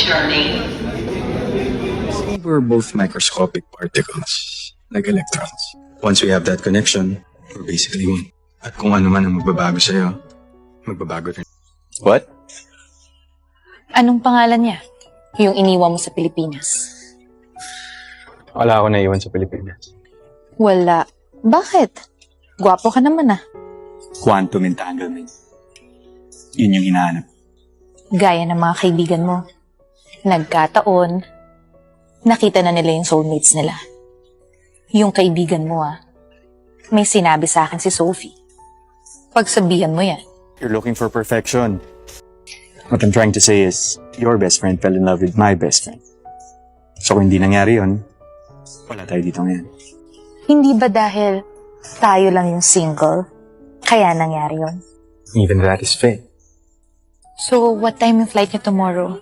What's your name? We're both microscopic particles, like electrons. Once we have that connection, we're basically one. At kung ano man ang magbabago sa'yo, magbabago rin. What? Anong pangalan niya? Yung iniwan mo sa Pilipinas. Wala ako naiwan sa Pilipinas. Wala. Bakit? Gwapo ka naman ah. Quantum entanglement. Yun yung hinahanap. Gaya ng mga kaibigan mo. Nagkataon, nakita na nila yung soulmates nila. Yung kaibigan mo may sinabi sa akin si Sophie. Pagsabihan mo yan. You're looking for perfection. What I'm trying to say is, your best friend fell in love with my best friend. So kung hindi nangyari yun, wala tayo dito ngayon. Hindi ba dahil tayo lang yung single, kaya nangyari yun? Even that is fate. So, what time yung flight niyo tomorrow?